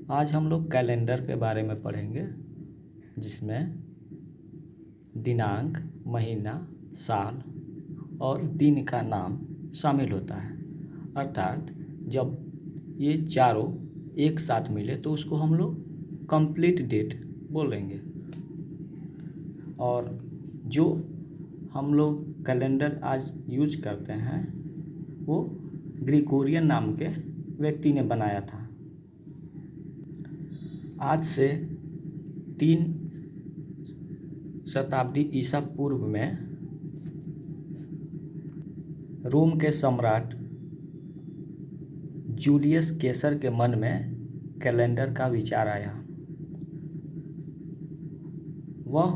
आज हम लोग कैलेंडर के बारे में पढ़ेंगे, जिसमें दिनांक, महीना, साल और दिन का नाम शामिल होता है। अर्थात जब ये चारों एक साथ मिले तो उसको हम लोग कंप्लीट डेट बोलेंगे। और जो हम लोग कैलेंडर आज यूज करते हैं वो ग्रिगोरियन नाम के व्यक्ति ने बनाया था। आज से 3 शताब्दी ईसा पूर्व में रोम के सम्राट जूलियस कैसर के मन में कैलेंडर का विचार आया। वह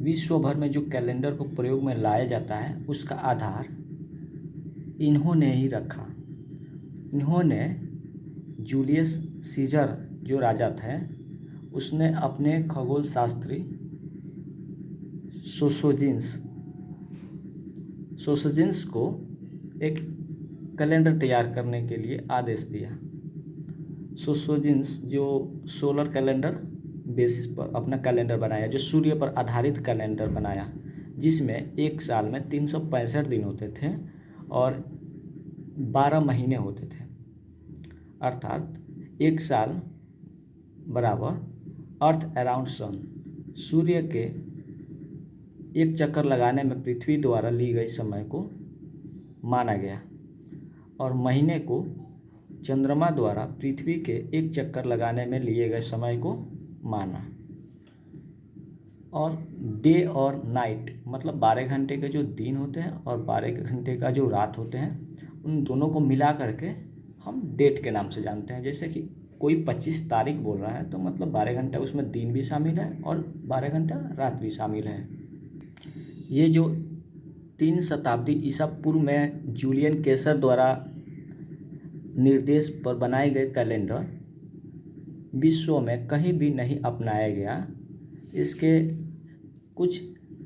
विश्व भर में जो कैलेंडर को प्रयोग में लाया जाता है उसका आधार इन्होंने ही रखा। इन्होंने जूलियस सीजर जो राजा थे उसने अपने खगोल शास्त्री सोसोजिन्स को एक कैलेंडर तैयार करने के लिए आदेश दिया। सोसोजिन्स जो सोलर कैलेंडर बेसिस पर अपना कैलेंडर बनाया, जो सूर्य पर आधारित कैलेंडर बनाया, जिसमें एक साल में 365 दिन होते थे और 12 महीने होते थे। अर्थात एक साल बराबर अर्थ अराउंड सन, सूर्य के एक चक्कर लगाने में पृथ्वी द्वारा ली गई समय को माना गया और महीने को चंद्रमा द्वारा पृथ्वी के एक चक्कर लगाने में लिए गए समय को माना। और डे और नाइट मतलब 12 घंटे के जो दिन होते हैं और 12 घंटे का जो रात होते हैं, उन दोनों को मिला करके हम डेट के नाम से जानते हैं। जैसे कि कोई 25 तारीख बोल रहा है तो मतलब 12 घंटा उसमें दिन भी शामिल है और 12 घंटा रात भी शामिल है। ये जो 3 शताब्दी ईसा पूर्व में जूलियन कैसर द्वारा निर्देश पर बनाए गए कैलेंडर विश्व में कहीं भी नहीं अपनाया गया। इसके कुछ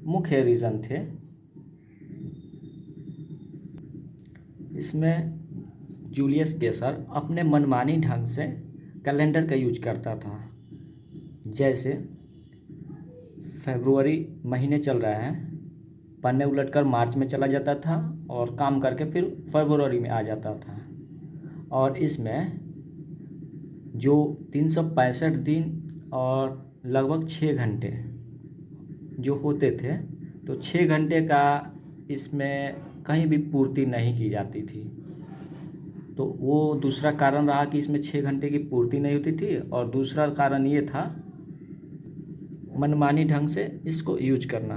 मुख्य रीज़न थे। इसमें जूलियस कैसर अपने मनमानी ढंग से कैलेंडर का यूज करता था। जैसे फरवरी महीने चल रहा है, पन्ने उलटकर मार्च में चला जाता था और काम करके फिर फरवरी में आ जाता था। और इसमें जो 365 दिन और लगभग 6 घंटे जो होते थे, तो 6 घंटे का इसमें कहीं भी पूर्ति नहीं की जाती थी। तो वो दूसरा कारण रहा कि इसमें 6 घंटे की पूर्ति नहीं होती थी। और दूसरा कारण ये था मनमानी ढंग से इसको यूज करना।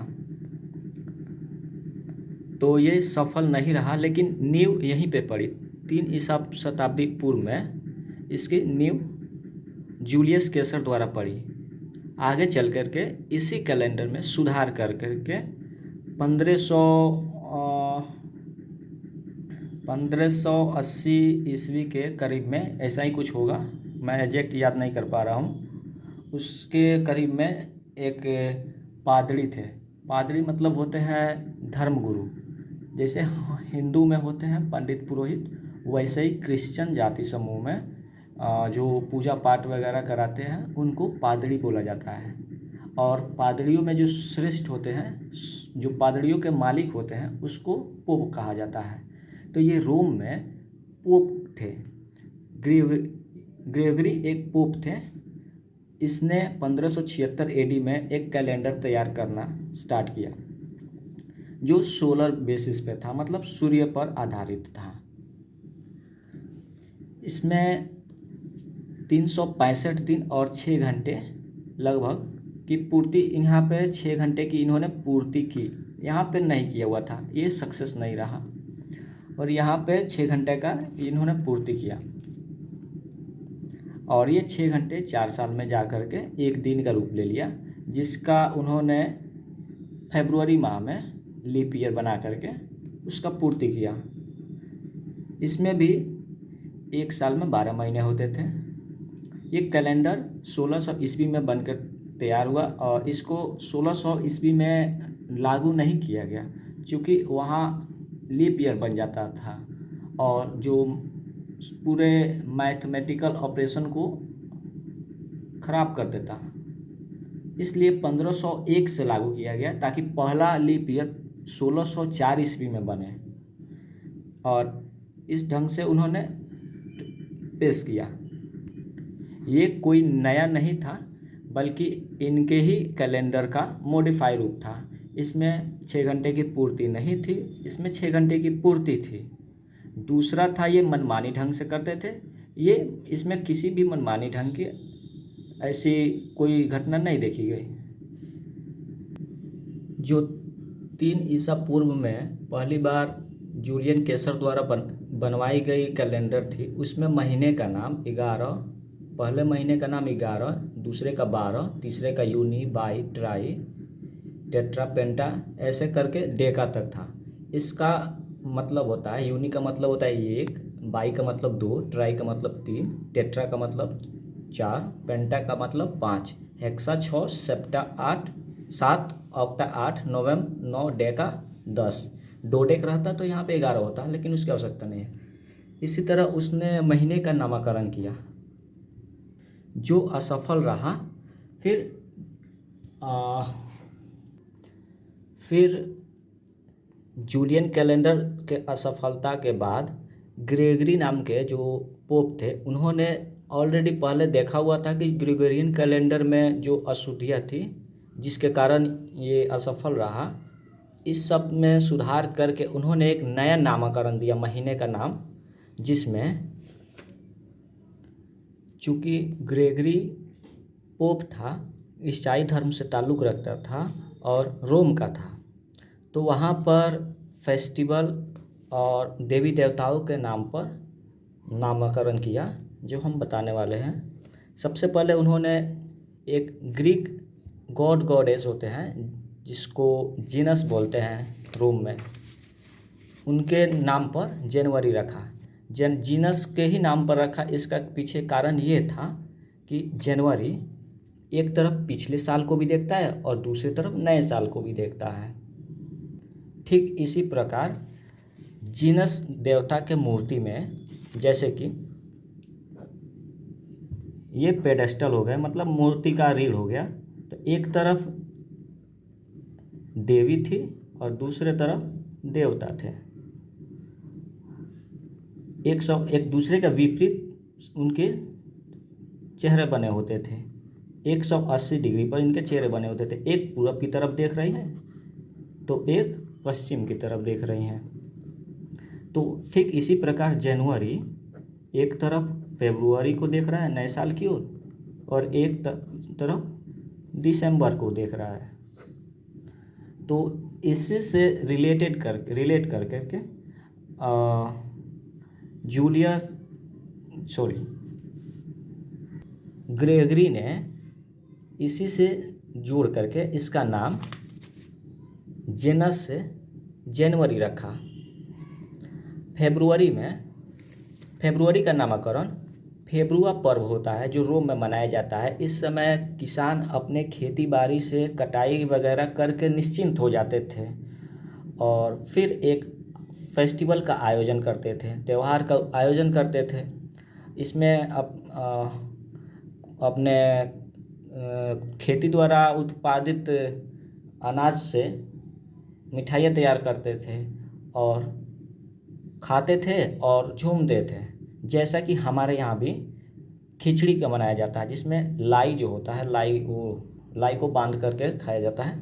तो ये सफल नहीं रहा, लेकिन नींव यहीं पे पड़ी। 3 ईसा शताब्दी पूर्व में इसकी नींव जूलियस कैसर द्वारा पड़ी। आगे चल करके इसी कैलेंडर में सुधार कर करके 1580 ईस्वी के करीब में, ऐसा ही कुछ होगा, मैं एग्जैक्ट याद नहीं कर पा रहा हूँ, उसके करीब में एक पादरी थे। पादरी मतलब होते हैं धर्मगुरु। जैसे हिंदू में होते हैं पंडित पुरोहित, वैसे ही क्रिश्चियन जाति समूह में जो पूजा पाठ वगैरह कराते हैं उनको पादरी बोला जाता है। और पादरियों में जो श्रेष्ठ होते हैं, जो पादरियों के मालिक होते हैं, उसको पोप कहा जाता है। तो ये रोम में पोप थे। ग्रेगरी एक पोप थे। इसने 1576 एडी में एक कैलेंडर तैयार करना स्टार्ट किया जो सोलर बेसिस पे था, मतलब सूर्य पर आधारित था। इसमें 365 दिन और 6 घंटे लगभग की पूर्ति, यहाँ पे 6 घंटे की इन्होंने पूर्ति की, यहाँ पे नहीं किया हुआ था, ये सक्सेस नहीं रहा। और यहाँ पे 6 घंटे का इन्होंने पूर्ति किया और ये 6 घंटे 4 साल में जा कर के एक दिन का रूप ले लिया, जिसका उन्होंने फरवरी माह में लीप ईयर बना करके उसका पूर्ति किया। इसमें भी एक साल में 12 महीने होते थे। ये कैलेंडर 1600 ईस्वी में बनकर तैयार हुआ और इसको 1600 ईस्वी में लागू नहीं किया गया, क्योंकि वहाँ लीप ईयर बन जाता था और जो पूरे मैथमेटिकल ऑपरेशन को खराब कर देता। इसलिए 1501 से लागू किया गया ताकि पहला लीप ईयर 1604 ईस्वी में बने, और इस ढंग से उन्होंने पेश किया। ये कोई नया नहीं था, बल्कि इनके ही कैलेंडर का मॉडिफाई रूप था। इसमें 6 घंटे की पूर्ति नहीं थी, इसमें 6 घंटे की पूर्ति थी। दूसरा था, ये मनमानी ढंग से करते थे। ये इसमें किसी भी मनमानी ढंग की ऐसी कोई घटना नहीं देखी गई। जो 3 ईसा पूर्व में पहली बार जूलियन केसर द्वारा बनवाई गई कैलेंडर थी, उसमें महीने का नाम 11, पहले महीने का नाम 11, दूसरे का 12, तीसरे का यूनी, बाई, ट्राई, टेट्रा, पेंटा, ऐसे करके डेका तक था। इसका मतलब होता है, यूनी का मतलब होता है 1, बाई का मतलब 2, ट्राई का मतलब 3, टेट्रा का मतलब 4, पेंटा का मतलब 5, hexa 6, septa 8, 7, octa 8, नोवेम 9, Deka 10। 2 deck रहता तो यहाँ पे 11 होता, लेकिन उसकी आवश्यकता नहीं है। इसी तरह उसने महीने का नामकरण किया, जो असफल रहा। फिर जूलियन कैलेंडर के असफलता के बाद ग्रेगरी नाम के जो पोप थे, उन्होंने ऑलरेडी पहले देखा हुआ था कि ग्रेगोरियन कैलेंडर में जो अशुद्धियाँ थी, जिसके कारण ये असफल रहा, इस सब में सुधार करके उन्होंने एक नया नामकरण दिया महीने का नाम, जिसमें चूँकि ग्रेगरी पोप था, ईसाई धर्म से ताल्लुक़ रखता था और रोम का था, तो वहाँ पर फेस्टिवल और देवी देवताओं के नाम पर नामकरण किया, जो हम बताने वाले हैं। सबसे पहले उन्होंने एक ग्रीक गॉड गॉडेस होते हैं, जिसको जीनस बोलते हैं रोम में, उनके नाम पर जनवरी रखा। जीनस के ही नाम पर रखा। इसका पीछे कारण ये था कि जनवरी एक तरफ पिछले साल को भी देखता है और दूसरी तरफ नए साल को भी देखता है। ठीक इसी प्रकार जीनस देवता के मूर्ति में, जैसे कि ये पेडेस्टल हो गया, मतलब मूर्ति का रीढ़ हो गया, तो एक तरफ देवी थी और दूसरे तरफ देवता थे। एक दूसरे के विपरीत उनके चेहरे बने होते थे। 180 डिग्री पर इनके चेहरे बने होते थे। एक पूरब की तरफ देख रही है तो एक पश्चिम की तरफ देख रही हैं। तो ठीक इसी प्रकार जनवरी एक तरफ फरवरी को देख रहा है नए साल की ओर, और एक तरफ दिसंबर को देख रहा है। तो इससे से रिलेट कर करके ग्रेगरी ने इसी से जोड़ करके इसका नाम जेनस से जनवरी रखा। फरवरी का नामकरण फेब्रुआ पर्व होता है, जो रोम में मनाया जाता है। इस समय किसान अपने खेती बाड़ी से कटाई वगैरह करके निश्चिंत हो जाते थे और फिर एक फेस्टिवल का आयोजन करते थे, त्यौहार का आयोजन करते थे। इसमें अपने खेती द्वारा उत्पादित अनाज से मिठाइयाँ तैयार करते थे और खाते थे और झूमते थे। जैसा कि हमारे यहाँ भी खिचड़ी का बनाया जाता है, जिसमें लाई जो होता है, लाई को बांध करके खाया जाता है।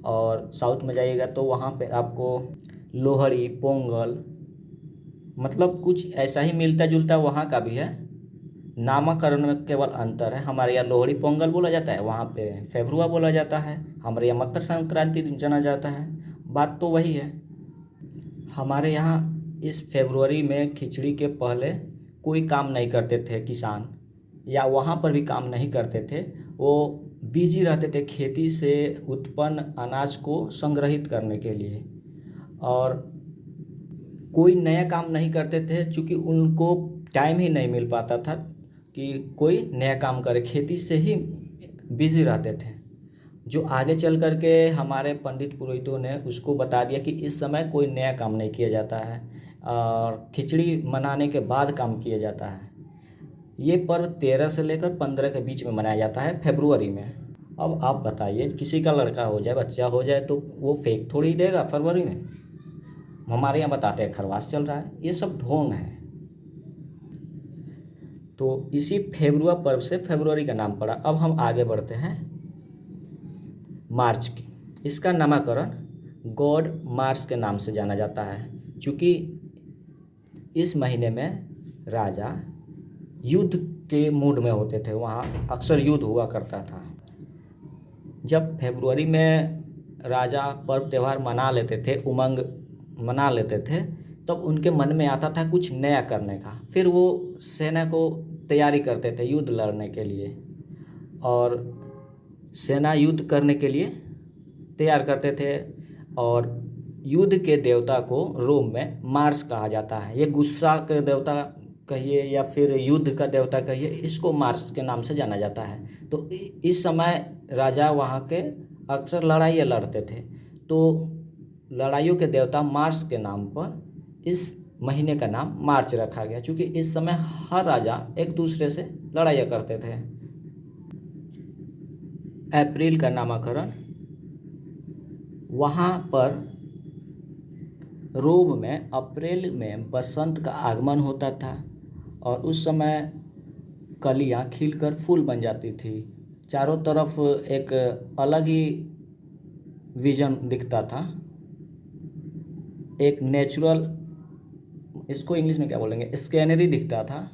और साउथ में जाइएगा तो वहाँ पे आपको लोहड़ी, पोंगल, मतलब कुछ ऐसा ही मिलता जुलता वहाँ का भी है। नामकरण में केवल अंतर है। हमारे यहाँ लोहड़ी पोंगल बोला जाता है, वहाँ पे फेब्रुआ बोला जाता है। हमारे यहाँ मकर संक्रांति जाना जाता है। बात तो वही है। हमारे यहाँ इस फरवरी में खिचड़ी के पहले कोई काम नहीं करते थे किसान, या वहाँ पर भी काम नहीं करते थे। वो बिजी रहते थे खेती से उत्पन्न अनाज को संग्रहित करने के लिए, और कोई नया काम नहीं करते थे, चूँकि उनको टाइम ही नहीं मिल पाता था कि कोई नया काम करे। खेती से ही बिजी रहते थे, जो आगे चल कर के हमारे पंडित पुरोहितों ने उसको बता दिया कि इस समय कोई नया काम नहीं किया जाता है और खिचड़ी मनाने के बाद काम किया जाता है। ये पर्व 13 से लेकर 15 के बीच में मनाया जाता है, फरवरी में। अब आप बताइए, किसी का लड़का हो जाए, बच्चा हो जाए, तो वो फेंक थोड़ी देगा फरवरी में। हमारे यहाँ बताते हैं खरवास चल रहा है, ये सब ढोंग है। तो इसी फेब्रुआ पर्व से फरवरी का नाम पड़ा। अब हम आगे बढ़ते हैं मार्च की। इसका नामकरण गॉड मार्च के नाम से जाना जाता है, क्योंकि इस महीने में राजा युद्ध के मूड में होते थे, वहाँ अक्सर युद्ध हुआ करता था। जब फरवरी में राजा पर्व त्यौहार मना लेते थे, उमंग मना लेते थे, तब उनके मन में आता था कुछ नया करने का। फिर वो सेना को तैयारी करते थे युद्ध लड़ने के लिए, और सेना युद्ध करने के लिए तैयार करते थे। और युद्ध के देवता को रोम में मार्स कहा जाता है। ये गुस्सा के देवता कहिए या फिर युद्ध का देवता कहिए, इसको मार्स के नाम से जाना जाता है। तो इस समय राजा वहाँ के अक्सर लड़ाइयाँ लड़ते थे, तो लड़ाइयों के देवता मार्स के नाम पर इस महीने का नाम मार्च रखा गया, क्योंकि इस समय हर राजा एक दूसरे से लड़ाइयाँ करते थे। अप्रैल का नामकरण वहाँ पर रोम में अप्रैल में बसंत का आगमन होता था, और उस समय कलियाँ खिलकर फूल बन जाती थी। चारों तरफ एक अलग ही विजन दिखता था, एक नेचुरल, इसको इंग्लिश में क्या बोलेंगे, स्कैनरी दिखता था,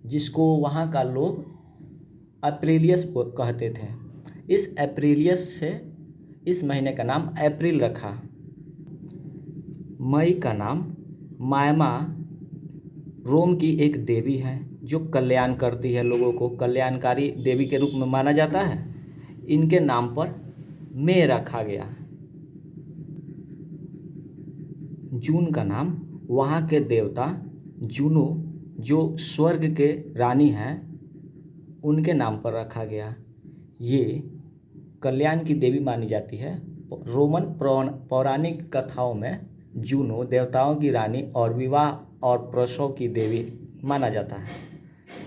जिसको वहाँ का लोग अप्रिलियस कहते थे। इस अप्रिलियस से इस महीने का नाम अप्रैल रखा। मई का नाम मायमा रोम की एक देवी है, जो कल्याण करती है, लोगों को कल्याणकारी देवी के रूप में माना जाता है। इनके नाम पर मई रखा गया। जून का नाम वहाँ के देवता जूनो, जो स्वर्ग के रानी हैं, उनके नाम पर रखा गया। ये कल्याण की देवी मानी जाती है। रोमन पौराणिक कथाओं में जूनो देवताओं की रानी और विवाह और प्रसव की देवी माना जाता है,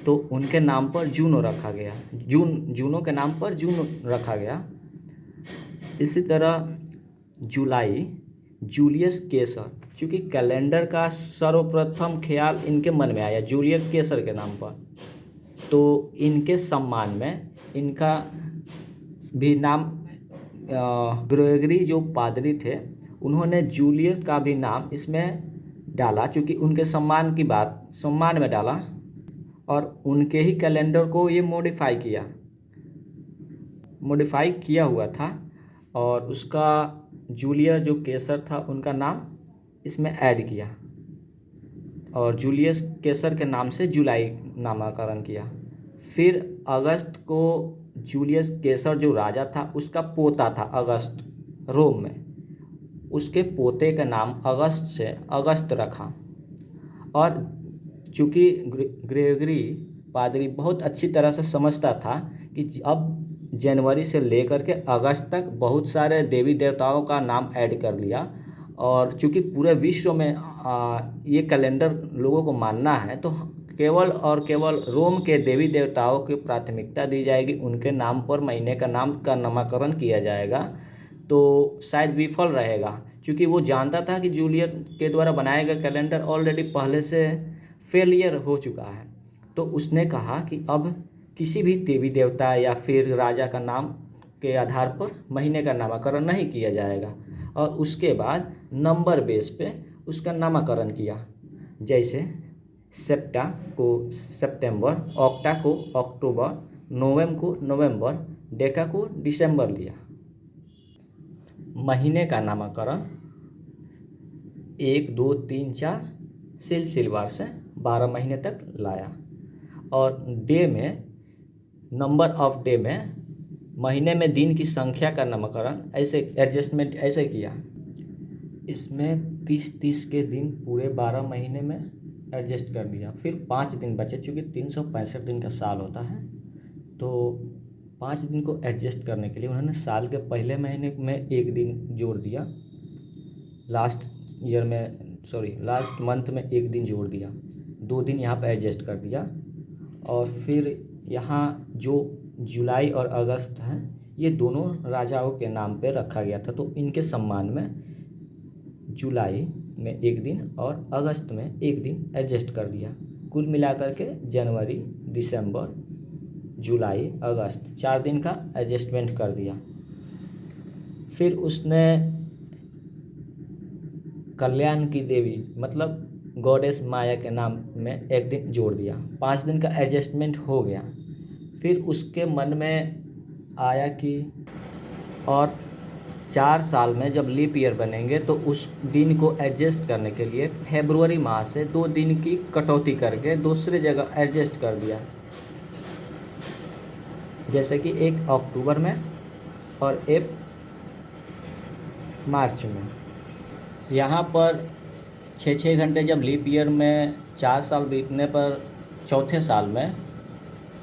तो उनके नाम पर जूनो रखा गया। जूनो के नाम पर जूनो रखा गया। इसी तरह जुलाई जूलियस केसर, क्योंकि कैलेंडर का सर्वप्रथम ख्याल इनके मन में आया जूलियस केसर के नाम पर, तो इनके सम्मान में इनका भी नाम ग्रेगरी जो पादरी थे, उन्होंने जूलियस का भी नाम इसमें डाला, क्योंकि उनके सम्मान में डाला, और उनके ही कैलेंडर को ये मॉडिफाई किया हुआ था, और उसका जूलियस जो केसर था उनका नाम इसमें ऐड किया, और जूलियस केसर के नाम से जुलाई नामकरण किया। फिर अगस्त को जूलियस केसर जो राजा था, उसका पोता था अगस्त रोम में, उसके पोते का नाम अगस्त से अगस्त रखा। और चूँकि ग्रेगरी पादरी बहुत अच्छी तरह से समझता था कि अब जनवरी से लेकर के अगस्त तक बहुत सारे देवी देवताओं का नाम ऐड कर लिया, और चूँकि पूरे विश्व में ये कैलेंडर लोगों को मानना है, तो केवल और केवल रोम के देवी देवताओं की प्राथमिकता दी जाएगी, उनके नाम पर महीने का नामकरण किया जाएगा, तो शायद विफल रहेगा, क्योंकि वो जानता था कि जूलियस के द्वारा बनाया गया कैलेंडर ऑलरेडी पहले से फेलियर हो चुका है। तो उसने कहा कि अब किसी भी देवी देवता या फिर राजा का नाम के आधार पर महीने का नामकरण नहीं किया जाएगा, और उसके बाद नंबर बेस पे उसका नामकरण किया। जैसे सेप्टा को सितंबर, ऑक्टा को अक्टूबर, नोवेम को नवंबर, डेका को दिसंबर लिया। महीने का नामकरण 1, 2, 3, 4 सिलसिलेवार से 12 महीने तक लाया। और डे में, नंबर ऑफ डे में, महीने में दिन की संख्या का नामकरण ऐसे एडजस्टमेंट ऐसे किया। इसमें 30 के दिन पूरे 12 महीने में एडजस्ट कर दिया। फिर 5 दिन बचे, चूँकि 365 दिन का साल होता है, तो 5 दिन को एडजस्ट करने के लिए उन्होंने साल के पहले महीने में 1 दिन जोड़ दिया, लास्ट मंथ में 1 दिन जोड़ दिया, 2 दिन यहाँ पर एडजस्ट कर दिया, और फिर यहाँ जो जुलाई और अगस्त हैं ये दोनों राजाओं के नाम पे रखा गया था, तो इनके सम्मान में जुलाई में एक दिन और अगस्त में एक दिन एडजस्ट कर दिया। कुल मिलाकर के जनवरी, दिसंबर, जुलाई, अगस्त 4 दिन का एडजस्टमेंट कर दिया। फिर उसने कल्याण की देवी मतलब गॉडेस माया के नाम में एक दिन जोड़ दिया। 5 दिन का एडजस्टमेंट हो गया। फिर उसके मन में आया कि और 4 साल में जब लीप ईयर बनेंगे तो उस दिन को एडजस्ट करने के लिए फरवरी माह से 2 दिन की कटौती करके दूसरे जगह एडजस्ट कर दिया, जैसे कि 1 अक्टूबर में और 1 मार्च में। यहाँ पर 6-6 घंटे जब लीप ईयर में 4 साल बीतने पर चौथे साल में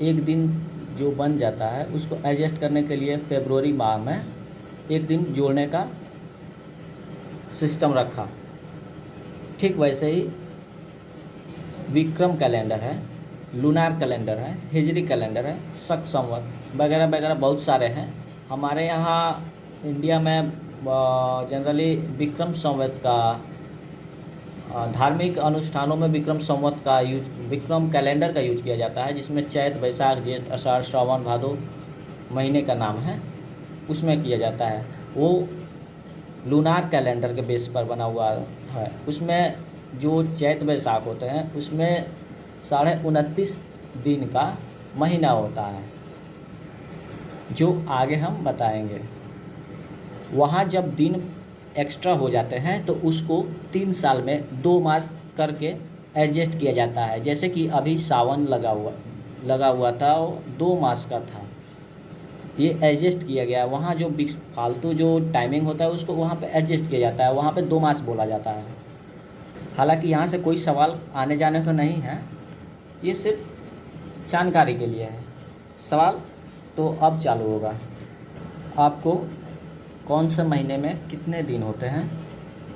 एक दिन जो बन जाता है उसको एडजस्ट करने के लिए फरवरी माह में एक दिन जोड़ने का सिस्टम रखा। ठीक वैसे ही विक्रम कैलेंडर है, लूनार कैलेंडर है, हिजरी कैलेंडर है, शक संवत वगैरह वगैरह बहुत सारे हैं। हमारे यहाँ इंडिया में जनरली विक्रम संवत का धार्मिक अनुष्ठानों में विक्रम संवत का यूज, विक्रम कैलेंडर का यूज किया जाता है, जिसमें चैत, बैसाख, ज्येष्ठ, आषाढ़, श्रावण, भादो महीने का नाम है, उसमें किया जाता है। वो लूनार कैलेंडर के बेस पर बना हुआ है। उसमें जो चैत बैसाख होते हैं उसमें 29.5 दिन का महीना होता है, जो आगे हम बताएंगे। वहाँ जब दिन एक्स्ट्रा हो जाते हैं तो उसको 3 साल में 2 मास करके एडजस्ट किया जाता है। जैसे कि अभी सावन लगा हुआ था, वो 2 मास का था, ये एडजस्ट किया गया। वहाँ जो फालतू जो टाइमिंग होता है उसको वहाँ पे एडजस्ट किया जाता है, वहाँ पे 2 मास बोला जाता है। हालांकि यहाँ से कोई सवाल आने जाने को नहीं है, ये सिर्फ जानकारी के लिए है। सवाल तो अब चालू होगा। आपको कौन से महीने में कितने दिन होते हैं,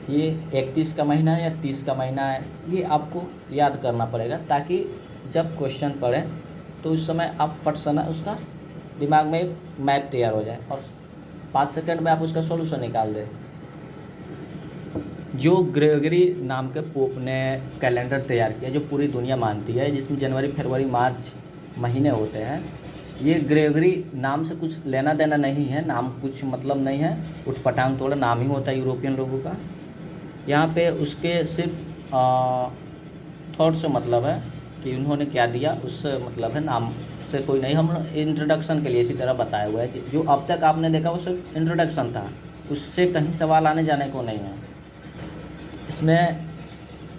ये 31 का महीना है या 30 का महीना है, ये आपको याद करना पड़ेगा, ताकि जब क्वेश्चन पढ़ें तो उस समय आप फट से ना उसका दिमाग में एक मैप तैयार हो जाए और 5 सेकंड में आप उसका सॉल्यूशन निकाल दें। जो ग्रेगरी नाम के पोप ने कैलेंडर तैयार किया, जो पूरी दुनिया मानती है, जिसमें जनवरी, फरवरी, मार्च महीने होते हैं, ये ग्रेगरी नाम से कुछ लेना देना नहीं है, नाम कुछ मतलब नहीं है, उठपटांग थोड़ा नाम ही होता है यूरोपियन लोगों का। यहाँ पे उसके सिर्फ थॉट से मतलब है कि उन्होंने क्या दिया, उससे मतलब है, नाम से कोई नहीं। हम इंट्रोडक्शन के लिए इसी तरह बताया हुआ है। जो अब तक आपने देखा वो सिर्फ इंट्रोडक्शन था, उससे कहीं सवाल आने जाने को नहीं है। इसमें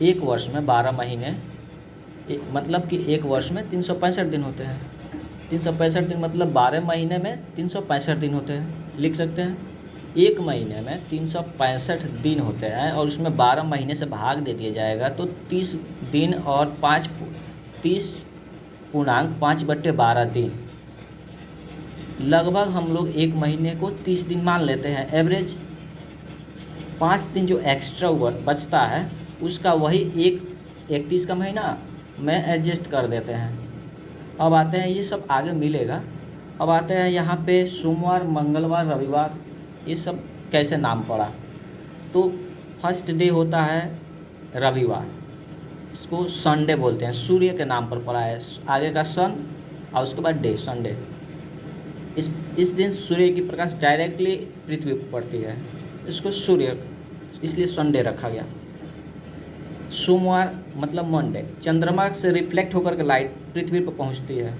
एक वर्ष में 12 महीने, मतलब कि एक वर्ष में 365 दिन होते हैं। 365 दिन मतलब 12 महीने में 365 दिन होते हैं, लिख सकते हैं। एक महीने में 365 दिन होते हैं और उसमें 12 महीने से भाग दे दिया जाएगा तो 30 दिन और 30.5/12 दिन। लगभग हम लोग एक महीने को 30 दिन मान लेते हैं एवरेज। 5 दिन जो एक्स्ट्रा बचता है उसका वही 31 का महीना में एडजस्ट कर देते हैं। अब आते हैं, ये सब आगे मिलेगा। अब आते हैं यहाँ पे सोमवार, मंगलवार, रविवार, ये सब कैसे नाम पड़ा। तो फर्स्ट डे होता है रविवार, इसको संडे बोलते हैं, सूर्य के नाम पर पड़ा है, आगे का सन और उसके बाद डे, संडे। इस दिन सूर्य की प्रकाश डायरेक्टली पृथ्वी पर पड़ती है, इसको सूर्य, इसलिए संडे रखा गया। सोमवार मतलब मंडे, चंद्रमा से रिफ्लेक्ट होकर के लाइट पृथ्वी पर पहुंचती है,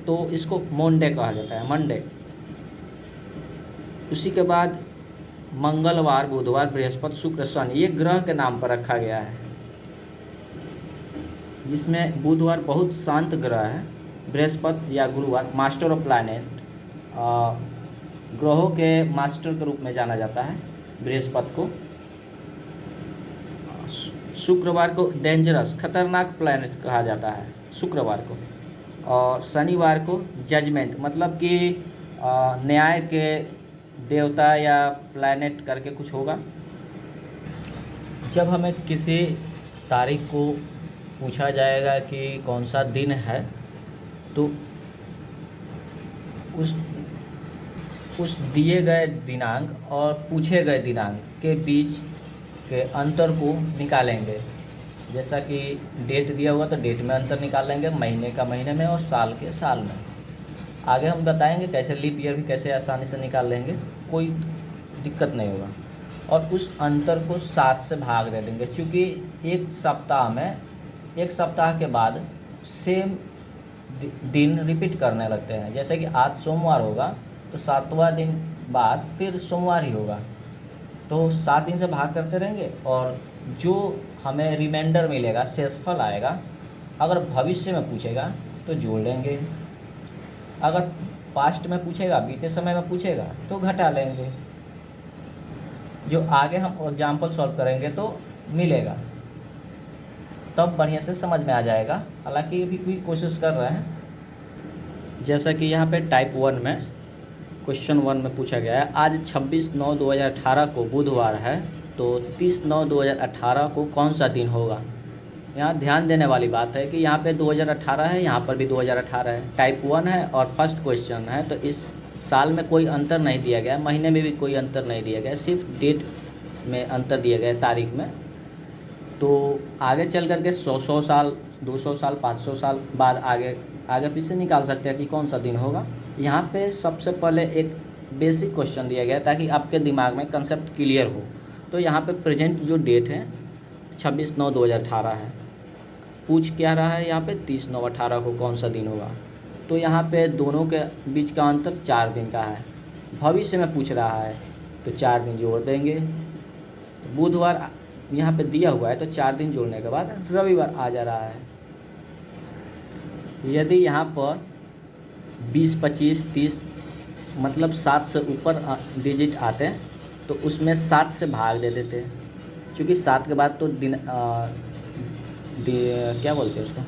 तो इसको मंडे कहा जाता है, मंडे। उसी के बाद मंगलवार, बुधवार, बृहस्पति, शुक्र, शनि, ये ग्रह के नाम पर रखा गया है, जिसमें बुधवार बहुत शांत ग्रह है, बृहस्पति या गुरुवार मास्टर ऑफ प्लैनेट, ग्रहों के मास्टर के रूप में जाना जाता है बृहस्पति को। शुक्रवार को डेंजरस, खतरनाक प्लैनेट कहा जाता है शुक्रवार को। और शनिवार को जजमेंट, मतलब कि न्याय के देवता या प्लैनेट करके कुछ होगा। जब हमें किसी तारीख को पूछा जाएगा कि कौन सा दिन है, तो उस उस दिए गए दिनांक और पूछे गए दिनांक के बीच के अंतर को निकालेंगे। जैसा कि डेट दिया हुआ तो डेट में अंतर निकाल लेंगे, महीने का महीने में और साल के साल में। आगे हम बताएंगे कैसे लीप ईयर भी कैसे आसानी से निकाल लेंगे, कोई दिक्कत नहीं होगा। और उस अंतर को 7 से भाग दे देंगे, क्योंकि एक सप्ताह के बाद सेम दिन रिपीट करने लगते हैं। जैसे कि आज सोमवार होगा तो 7वां दिन बाद फिर सोमवार ही होगा, तो 7 दिन से भाग करते रहेंगे और जो हमें रिमाइंडर मिलेगा, शेषफल आएगा, अगर भविष्य में पूछेगा तो जोड़ लेंगे, अगर पास्ट में पूछेगा, बीते समय में पूछेगा तो घटा लेंगे। जो आगे हम एग्जाम्पल सॉल्व करेंगे तो मिलेगा, तब बढ़िया से समझ में आ जाएगा। हालांकि अभी भी कोशिश कर रहे हैं। जैसा कि यहाँ पे टाइप 1 में क्वेश्चन 1 में पूछा गया है, आज 26/9/2018 को बुधवार है, तो 30/9/2018 को कौन सा दिन होगा। यहाँ ध्यान देने वाली बात है कि यहाँ पे 2018 है, यहाँ पर भी 2018 है, टाइप 1 है और फर्स्ट क्वेश्चन है, तो इस साल में कोई अंतर नहीं दिया गया, महीने में भी कोई अंतर नहीं दिया गया, सिर्फ डेट में अंतर दिया गया है, तारीख में। तो आगे चल करके 100 साल, 200 साल, 500 साल बाद आगे पीछे निकाल सकते हैं कि कौन सा दिन होगा। यहाँ पे सबसे पहले एक बेसिक क्वेश्चन दिया गया है ताकि आपके दिमाग में कंसेप्ट क्लियर हो। तो यहाँ पे प्रेजेंट जो डेट है 26/9/2018 है, पूछ क्या रहा है यहाँ पे 30/9/18 को कौन सा दिन होगा। तो यहाँ पे दोनों के बीच का अंतर 4 दिन का है। भविष्य में पूछ रहा है तो 4 दिन जोड़ देंगे, तो बुधवार यहाँ पे दिया हुआ है तो 4 दिन जोड़ने के बाद रविवार आ जा रहा है। यदि यहाँ पर 20, 25, 30 मतलब 7 से ऊपर डिजिट आते हैं तो उसमें 7 से भाग दे देते हैं, क्योंकि 7 के बाद तो क्या बोलते हैं उसको,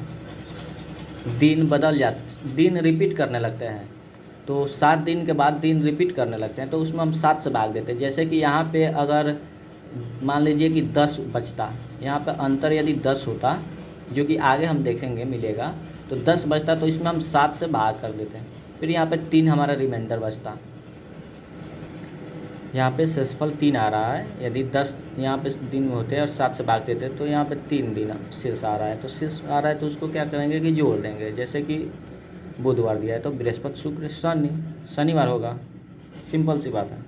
दिन बदल जाते, दिन रिपीट करने लगते हैं। तो 7 दिन के बाद दिन रिपीट करने लगते हैं, तो उसमें हम 7 से भाग देते हैं। जैसे कि यहाँ पे अगर मान लीजिए कि 10 बचता, यहाँ पे अंतर यदि 10 होता, जो कि आगे हम देखेंगे मिलेगा, तो 10 बचता तो इसमें हम 7 से भाग कर देते हैं, फिर यहाँ पे 3 हमारा रिमाइंडर बचता। यहाँ पे शेषफल 3 आ रहा है, यदि 10 यहाँ पे दिन होते हैं और 7 से भाग देते हैं तो यहाँ पे 3 दिन शेष आ रहा है। तो शेष आ रहा है तो उसको क्या करेंगे कि जोड़ देंगे। जैसे कि बुधवार दिया है तो बृहस्पति, शुक्र, शनिवार होगा, सिंपल सी बात है।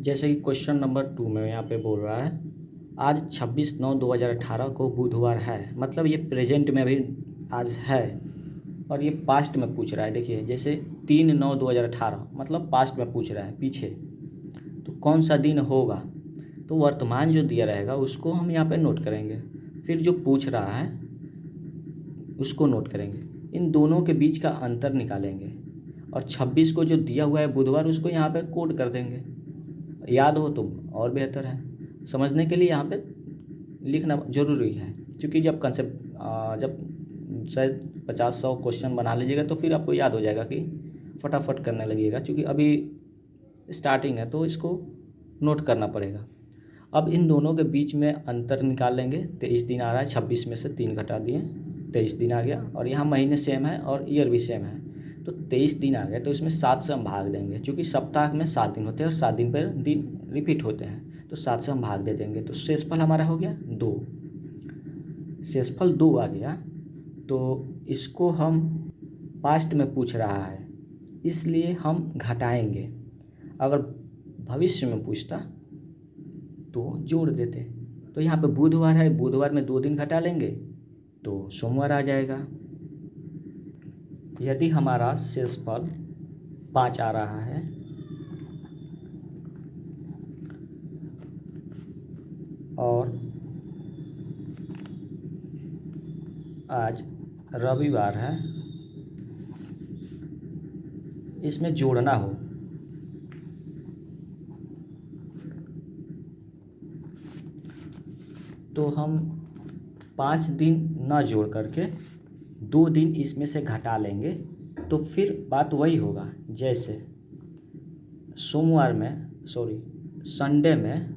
जैसे कि क्वेश्चन नंबर 2 में यहाँ पे बोल रहा है, आज 26/9/2018 को बुधवार है, मतलब ये प्रेजेंट में भी आज है और ये पास्ट में पूछ रहा है। देखिए जैसे 3/9/2018 मतलब पास्ट में पूछ रहा है, पीछे, तो कौन सा दिन होगा। तो वर्तमान जो दिया रहेगा उसको हम यहाँ पे नोट करेंगे, फिर जो पूछ रहा है उसको नोट करेंगे, इन दोनों के बीच का अंतर निकालेंगे और 26 को जो दिया हुआ है बुधवार उसको यहाँ पे कोड कर देंगे। याद हो तो और बेहतर है, समझने के लिए यहाँ पे लिखना ज़रूरी है, क्योंकि जब जब शायद 50-100 क्वेश्चन बना लीजिएगा तो फिर आपको याद हो जाएगा कि फटाफट करने लगिएगा, क्योंकि अभी स्टार्टिंग है तो इसको नोट करना पड़ेगा। अब इन दोनों के बीच में अंतर निकाल लेंगे। 23 दिन आ रहा है, 26 में से 3 घटा दिए, 23 दिन आ गया, और यहाँ महीने सेम है और ईयर भी सेम है, तो 23 दिन आ गए। तो इसमें 7 से हम भाग देंगे, क्योंकि सप्ताह में 7 दिन होते हैं और 7 दिन पर दिन रिपीट होते हैं, तो 7 से हम भाग दे देंगे। तो शेषफल हमारा हो गया 2, शेषफल 2 आ गया। तो इसको हम पास्ट में पूछ रहा है इसलिए हम घटाएंगे, अगर भविष्य में पूछता तो जोड़ देते। तो यहाँ पे बुधवार है, बुधवार में 2 दिन घटा लेंगे तो सोमवार आ जाएगा। यदि हमारा शेषफल 5 आ रहा है और आज रविवार है, इसमें जोड़ना हो तो हम 5 दिन ना जोड़ करके 2 दिन इसमें से घटा लेंगे, तो फिर बात वही होगा जैसे संडे में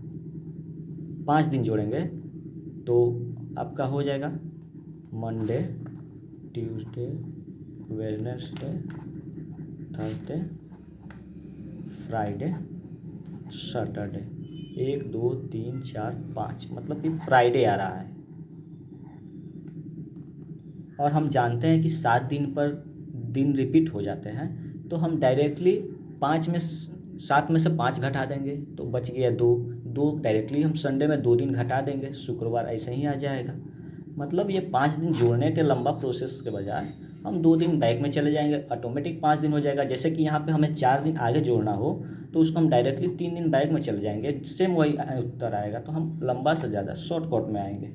5 दिन जोड़ेंगे तो आपका हो जाएगा Monday, Tuesday, Wednesday, Thursday, Friday, Saturday. 1 2 3 4 5, मतलब कि फ्राइडे आ रहा है। और हम जानते हैं कि 7 दिन पर दिन रिपीट हो जाते हैं, तो हम डायरेक्टली 7 में से 5 घटा देंगे तो बच गया 2। 2 डायरेक्टली हम संडे में 2 दिन घटा देंगे, शुक्रवार ऐसे ही आ जाएगा। मतलब ये 5 दिन जोड़ने के लंबा प्रोसेस के बजाय हम 2 दिन बैक में चले जाएंगे, ऑटोमेटिक 5 दिन हो जाएगा। जैसे कि यहाँ पे हमें 4 दिन आगे जोड़ना हो तो उसको हम डायरेक्टली 3 दिन बैक में चले जाएंगे, सेम वही उत्तर आएगा। तो हम लंबा से ज़्यादा शॉर्टकट में आएंगे।